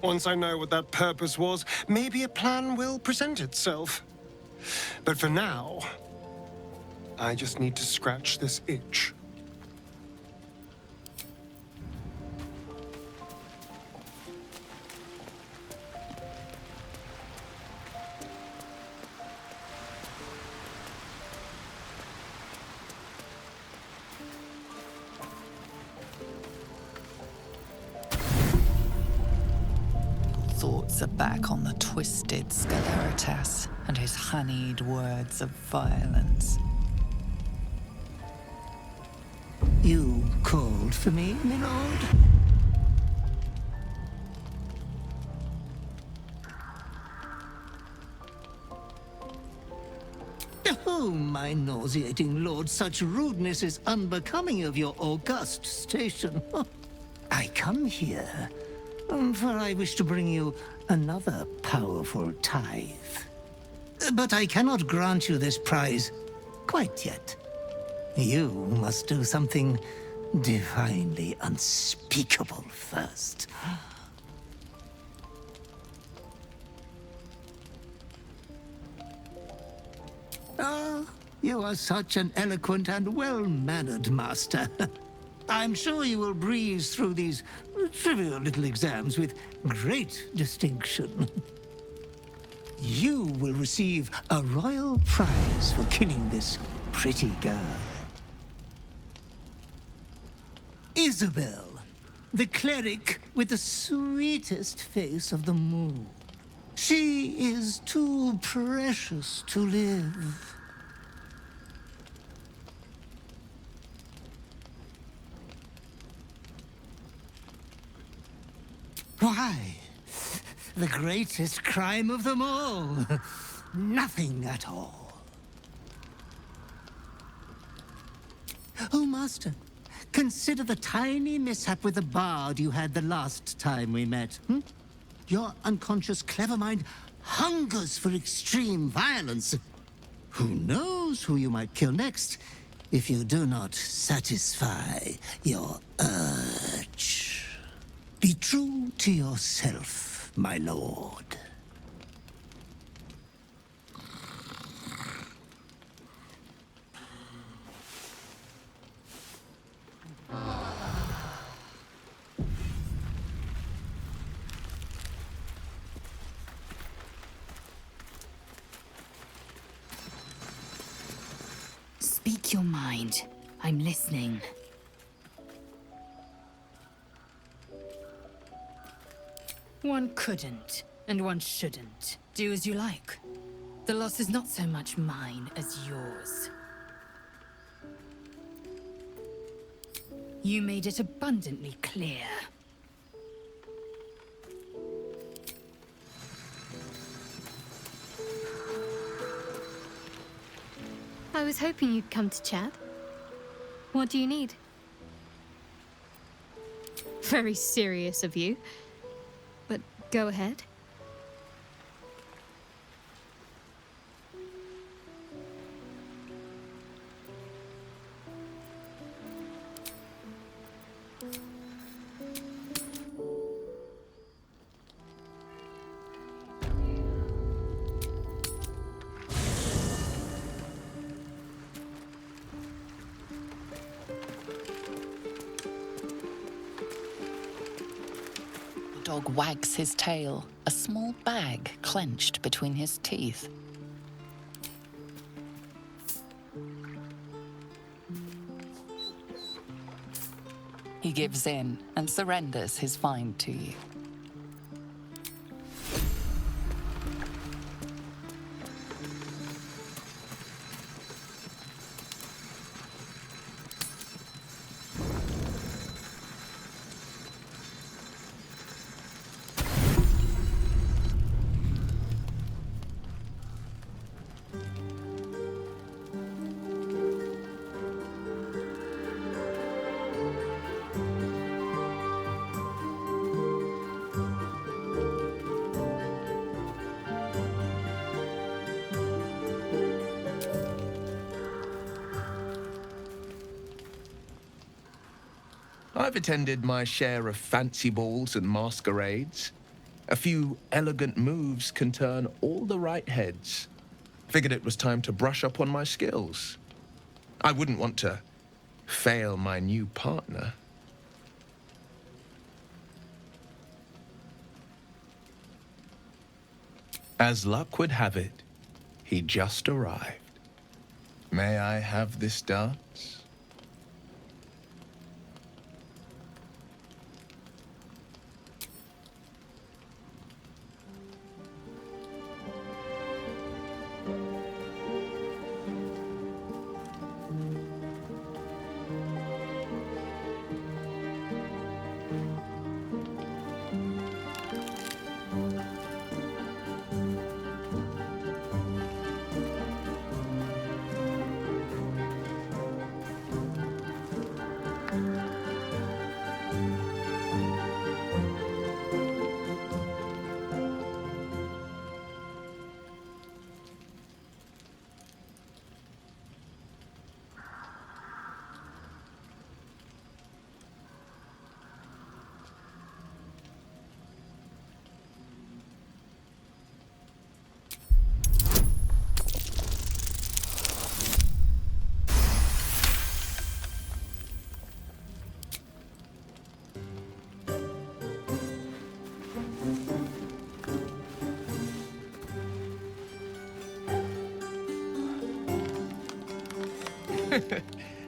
Once I know what that purpose was, maybe a plan will present itself. But for now, I just need to scratch this itch. Thoughts are back on the twisted Scaleritas and his honeyed words of violence. You called for me, my lord? Oh, my nauseating lord, such rudeness is unbecoming of your august station. I come here, for I wish to bring you another powerful tithe. But I cannot grant you this prize quite yet. You must do something divinely unspeakable first. Ah, you are such an eloquent and well-mannered master. I'm sure you will breeze through these trivial little exams with great distinction. You will receive a royal prize for killing this pretty girl. Isabel, the cleric with the sweetest face of them all. She is too precious to live. Why? The greatest crime of them all. Nothing at all. Oh, Master, consider the tiny mishap with the bard you had the last time we met. Your unconscious clever mind hungers for extreme violence. Who knows who you might kill next if you do not satisfy your urge. Be true to yourself, my lord. Speak your mind. I'm listening. One couldn't, and one shouldn't. Do as you like. The loss is not so much mine as yours. You made it abundantly clear. I was hoping you'd come to chat. What do you need? Very serious of you. But go ahead. The dog wags his tail, a small bag clenched between his teeth. He gives in and surrenders his find to you. I've attended my share of fancy balls and masquerades. A few elegant moves can turn all the right heads. Figured it was time to brush up on my skills. I wouldn't want to fail my new partner. As luck would have it, he just arrived. May I have this dance?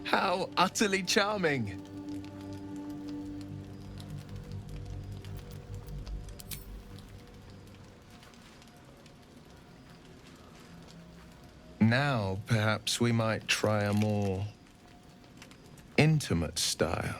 How utterly charming. Now, perhaps we might try a more intimate style.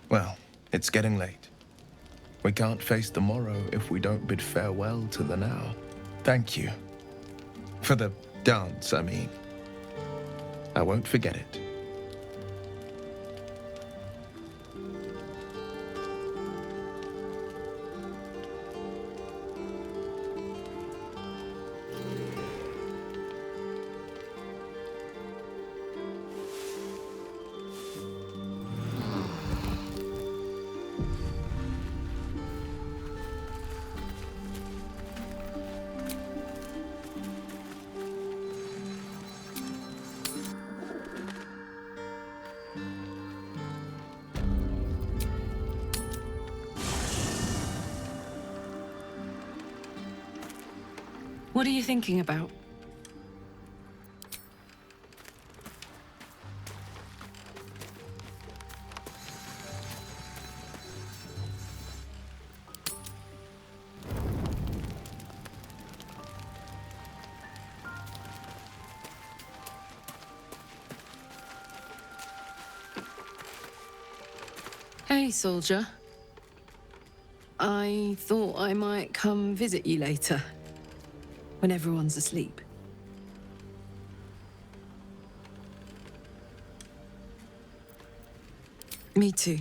Well, it's getting late. We can't face the morrow if we don't bid farewell to the now. Thank you. For the dance, I mean. I won't forget it. What are you thinking about? Hey, soldier. I thought I might come visit you later, when everyone's asleep. Me too.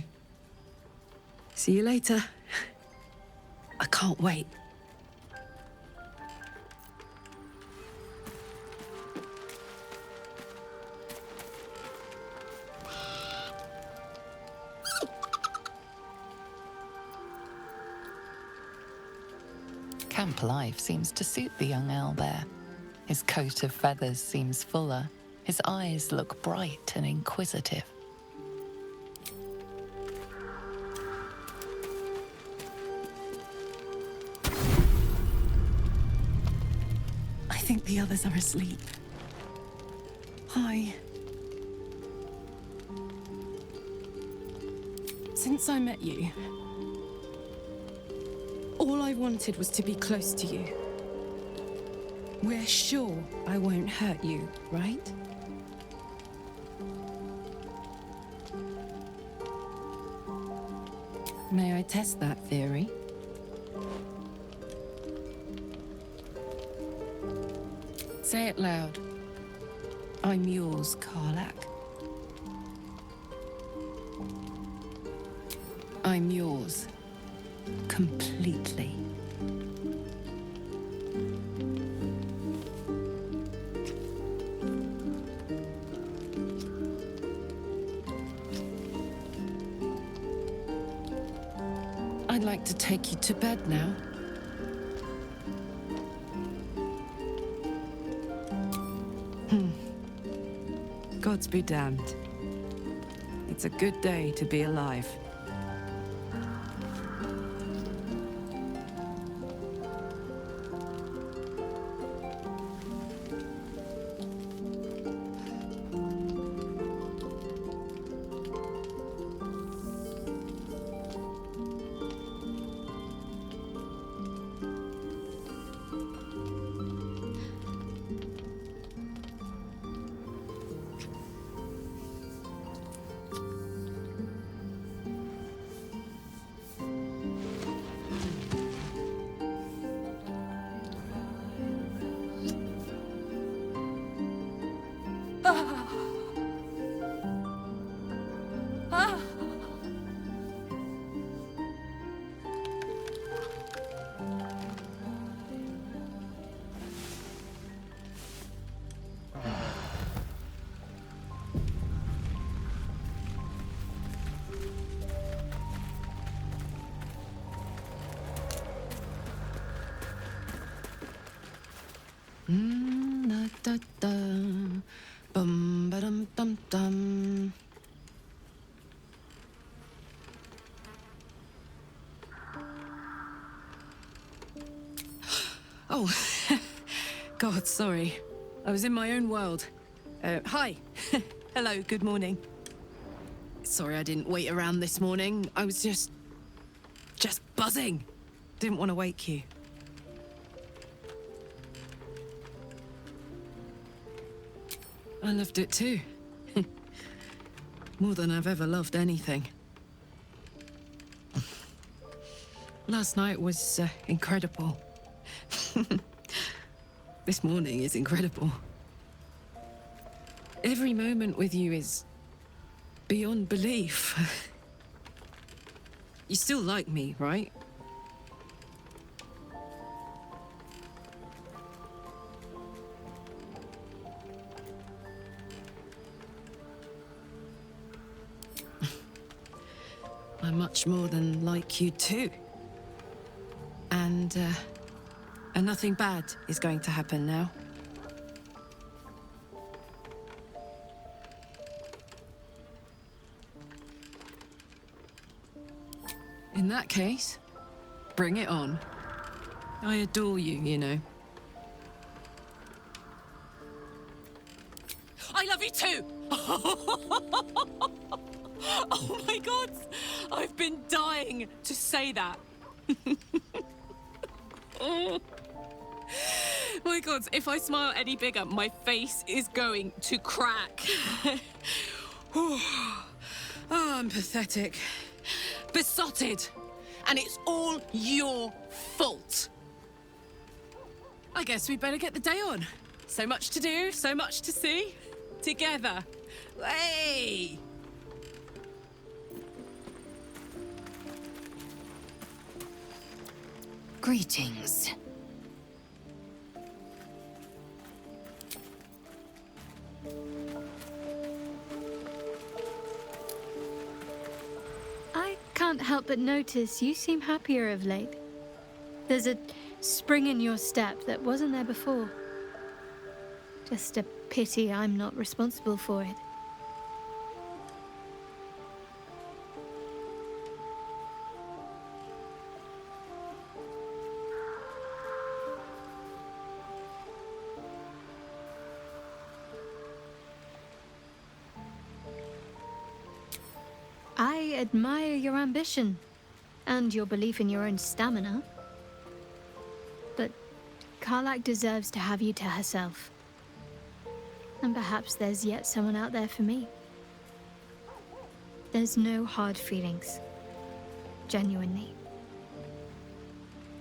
See you later. I can't wait. Camp life seems to suit the young owlbear. His coat of feathers seems fuller. His eyes look bright and inquisitive. I think the others are asleep. Hi. Since I met you, all I wanted was to be close to you. We're sure I won't hurt you, right? May I test that theory? Say it loud. I'm yours, Karlak. I'm yours. Completely. I'd like to take you to bed now. Gods be damned. It's a good day to be alive. Da da bum ba dum dum dum. Oh, God, sorry. I was in my own world. Hi. Hello, good morning. Sorry I didn't wait around this morning. I was just buzzing. Didn't want to wake you. I loved it too. More than I've ever loved anything. Last night was incredible. This morning is incredible. Every moment with you is beyond belief. You still like me, right? I'm much more than like you too. And nothing bad is going to happen now. In that case, bring it on. I adore you, you know. Oh my god! I've been dying to say that. Oh. My god, if I smile any bigger, my face is going to crack. Oh, I'm pathetic. Besotted. And it's all your fault. I guess we'd better get the day on. So much to do, so much to see. Together. Hey! Greetings. I can't help but notice you seem happier of late. There's a spring in your step that wasn't there before. Just a pity I'm not responsible for it. I admire your ambition and your belief in your own stamina. But Karlak deserves to have you to herself. And perhaps there's yet someone out there for me. There's no hard feelings. Genuinely.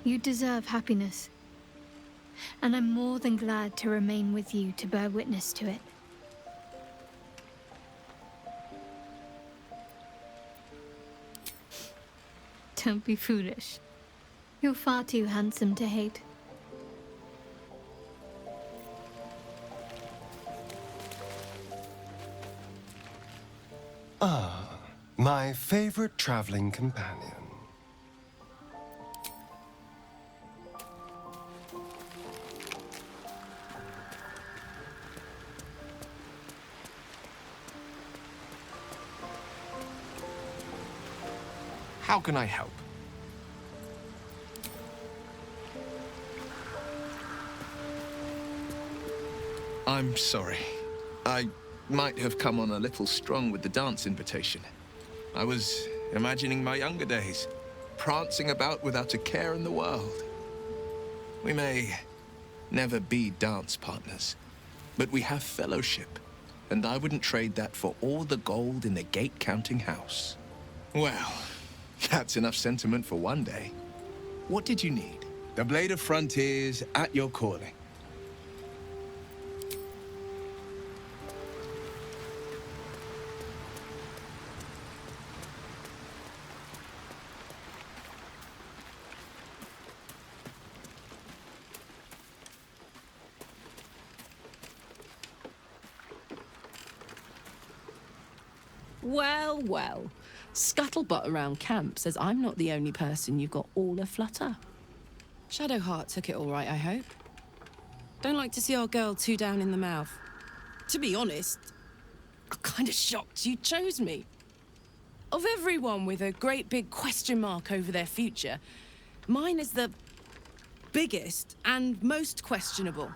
You deserve happiness. And I'm more than glad to remain with you to bear witness to it. Don't be foolish. You're far too handsome to hate. Ah, my favorite traveling companion. How can I help? I'm sorry. I might have come on a little strong with the dance invitation. I was imagining my younger days, prancing about without a care in the world. We may never be dance partners, but we have fellowship, and I wouldn't trade that for all the gold in the gate-counting house. Well, that's enough sentiment for one day. What did you need? The Blade of Frontiers at your calling. Well, well. Scuttlebutt around camp says I'm not the only person you've got all aflutter. Shadowheart took it all right, I hope. Don't like to see our girl too down in the mouth. To be honest, I'm kind of shocked you chose me. Of everyone with a great big question mark over their future, mine is the biggest and most questionable.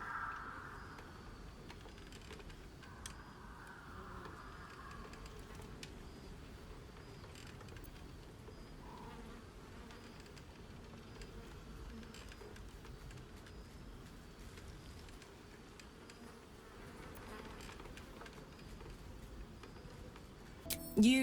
You